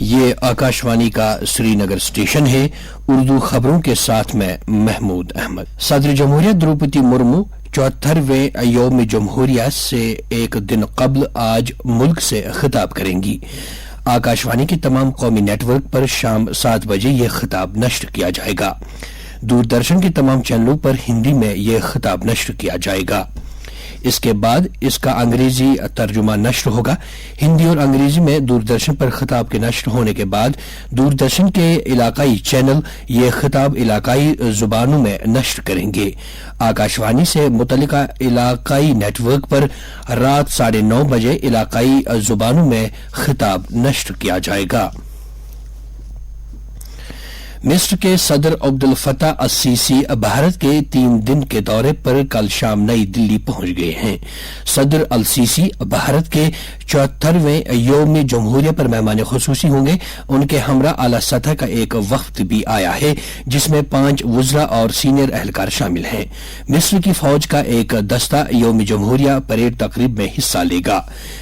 یہ آکاشوانی کا سری نگر اسٹیشن ہے۔ اردو خبروں کے ساتھ میں محمود احمد۔ صدر جمہوریہ دروپدی مرمو 74ویں یوم جمہوریہ سے ایک دن قبل آج ملک سے خطاب کریں گی۔ آکاشوانی کے تمام قومی نیٹ ورک پر شام 7 بجے یہ خطاب نشر کیا جائے گا۔ دوردرشن کے تمام چینلوں پر ہندی میں یہ خطاب نشر کیا جائے گا۔ اس کے بعد اس کا انگریزی ترجمہ نشر ہوگا۔ ہندی اور انگریزی میں دوردرشن پر خطاب کے نشر ہونے کے بعد دوردرشن کے علاقائی چینل یہ خطاب علاقائی زبانوں میں نشر کریں گے۔ آکاشوانی سے متعلقہ علاقائی نیٹ ورک پر رات 9:30 بجے علاقائی زبانوں میں خطاب نشر کیا جائے گا۔ مصر کے صدر عبدالفتاح السیسی بھارت کے 3 دن کے دورے پر کل شام نئی دلی پہنچ گئے ہیں۔ صدر السیسی بھارت کے 74ویں یوم جمہوریہ پر مہمان خصوصی ہوں گے۔ ان کے ہمراہ اعلی سطح کا ایک وفد بھی آیا ہے جس میں 5 وزراء اور سینئر اہلکار شامل ہیں۔ مصر کی فوج کا ایک دستہ یوم جمہوریہ پریڈ تقریب میں حصہ لے گا۔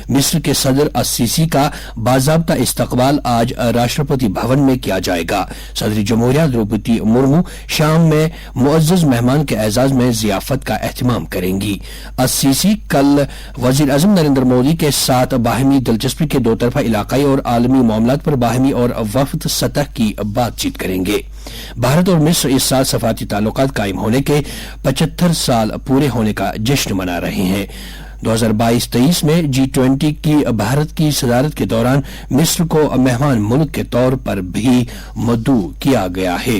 مصر کے صدر السیسی کا باضابطہ استقبال آج راشٹرپتی بھون میں کیا جائے گا۔ صدر جمہوریہ دروپدی مرمو شام میں معزز مہمان کے اعزاز میں ضیافت کا اہتمام کریں گی۔ السیسی کل وزیر اعظم نریندر مودی کے ساتھ باہمی دلچسپی کے 2 طرفہ علاقائی اور عالمی معاملات پر باہمی اور وفد سطح کی بات چیت کریں گے۔ بھارت اور مصر اس سال سفارتی تعلقات قائم ہونے کے 75 سال پورے ہونے کا جشن منا رہے ہیں۔ 2022-23 میں G20 کی بھارت کی صدارت کے دوران مصر کو مہمان ملک کے طور پر بھی مدعو کیا گیا ہے۔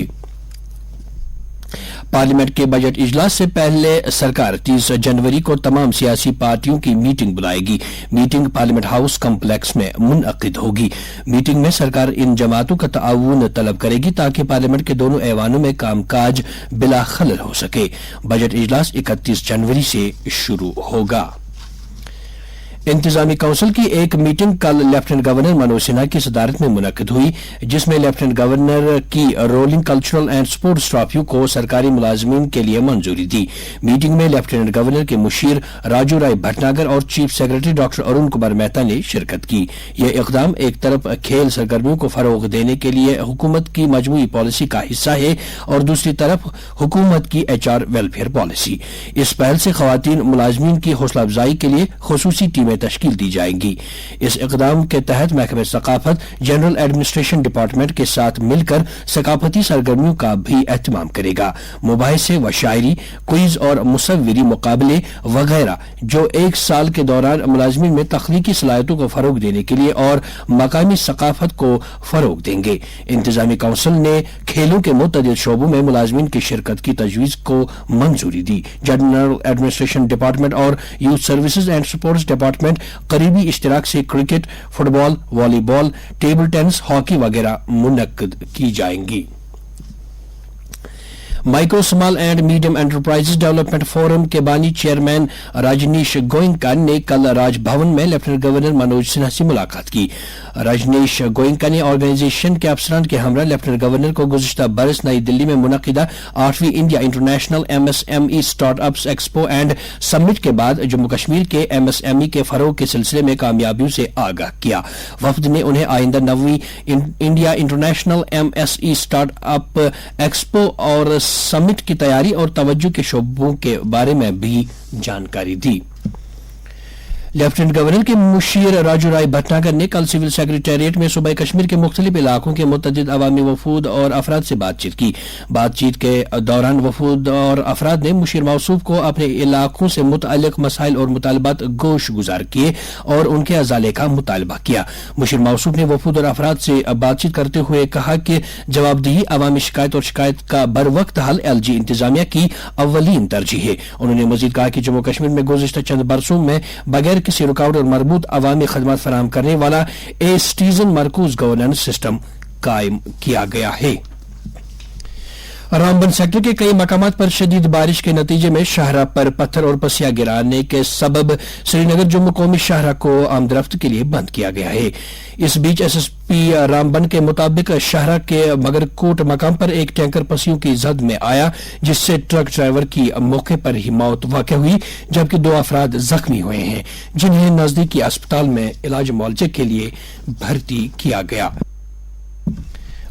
پارلیمنٹ کے بجٹ اجلاس سے پہلے سرکار 30 جنوری کو تمام سیاسی پارٹیوں کی میٹنگ بلائے گی۔ میٹنگ پارلیمنٹ ہاؤس کمپلیکس میں منعقد ہوگی۔ میٹنگ میں سرکار ان جماعتوں کا تعاون طلب کرے گی تاکہ پارلیمنٹ کے دونوں ایوانوں میں کام کاج بلا خلل ہو سکے۔ بجٹ اجلاس 31 جنوری سے شروع ہوگا۔ انتظامی کونسل کی ایک میٹنگ کل لیفٹیننٹ گورنر منوج سنہا کی صدارت میں منعقد ہوئی جس میں لیفٹیننٹ گورنر کی رولنگ کلچرل اینڈ سپورٹس ٹرافیوں کو سرکاری ملازمین کے لیے منظوری دی۔ میٹنگ میں لیفٹیننٹ گورنر کے مشیر راجو رائے بھٹناگر اور chief secretary doctor Arun Kumar Mehta نے شرکت کی۔ یہ اقدام ایک طرف کھیل سرگرمیوں کو فروغ دینے کے لیے حکومت کی مجموعی پالیسی کا حصہ ہے اور دوسری طرف حکومت کی HR ویلفیئر پالیسی۔ اس پہل سے خواتین ملازمین کی حوصلہ افزائی کے لیے خصوصی ٹیمیں تشکیل دی جائیں گی۔ اس اقدام کے تحت محکمہ ثقافت جنرل ایڈمنسٹریشن ڈپارٹمنٹ کے ساتھ مل کر ثقافتی سرگرمیوں کا بھی اہتمام کرے گا۔ مباحثے و شاعری، کوئز اور مصوری مقابلے وغیرہ جو 1 سال کے دوران ملازمین میں تخلیقی صلاحیتوں کو فروغ دینے کے لیے اور مقامی ثقافت کو فروغ دیں گے۔ انتظامی کونسل نے کھیلوں کے متعدد شعبوں میں ملازمین کی شرکت کی تجویز کو منظوری دی۔ جنرل ایڈمنسٹریشن ڈپارٹمنٹ اور youth services and sports department قریبی اشتراک سے کرکٹ، فٹ بال، والی بال، ٹیبل ٹینس، ہاکی وغیرہ منعقد کی جائیں گی۔ Micro small and medium enterprises development forum کے بانی چیئرمین راجنیش گوئنکا نے کل راج بھون میں لیفٹیننٹ گورنر منوج سنہا سے ملاقات کی۔ راجنیش گوئنکا نے آرگنائزیشن کے افسران کے ہمراہ لیفٹیننٹ گورنر کو گزشتہ برس نئی دلی میں منعقدہ 8ویں India international MSME startups expo and summit کے بعد جموں کشمیر کے MSME کے فروغ کے سلسلے میں کامیابیوں سے آگاہ کیا۔ وفد نے انہیں آئندہ 9ویں India international MSE startup expo اور سمٹ کی تیاری اور توجہ کے شعبوں کے بارے میں بھی جانکاری دی۔ لیفٹیننٹ گورنر کے مشیر راجو رائے بھٹناگر نے کل سول سیکریٹریٹ میں صوبہ کشمیر کے مختلف علاقوں کے متعدد عوامی وفود اور افراد سے بات چیت کی۔ بات چیت کے دوران وفود اور افراد نے مشیر موصوف کو اپنے علاقوں سے متعلق مسائل اور مطالبات گوش گزار کیے اور ان کے ازالے کا مطالبہ کیا۔ مشیر موصوف نے وفود اور افراد سے بات چیت کرتے ہوئے کہا کہ جواب دہی، عوامی شکایت اور شکایت کا بروقت حل LG انتظامیہ کی اولین ترجیح ہے۔ انہوں نے مزید کہا کہ جموں کشمیر میں گزشتہ چند برسوں میں بغیر کسی رکاوٹ اور مربوط عوامی خدمات فراہم کرنے والا سٹیزن مرکوز گورننس سسٹم قائم کیا گیا ہے۔ رامبن سیکٹر کے کئی مقامات پر شدید بارش کے نتیجے میں شاہراہ پر پتھر اور پسیاں گرانے کے سبب سری نگر جموں قومی شاہراہ کو آمد کے لیے بند کیا گیا ہے۔ اس بیچ SSP رامبن کے مطابق شاہراہ کے مگرکوٹ مقام پر ایک ٹینکر پسیوں کی زد میں آیا جس سے ٹرک ڈرائیور کی موقع پر ہی موت واقع ہوئی جبکہ 2 افراد زخمی ہوئے ہیں جنہیں نزدیکی اسپتال میں علاج معالجے کے لیے بھرتی کیا گیا۔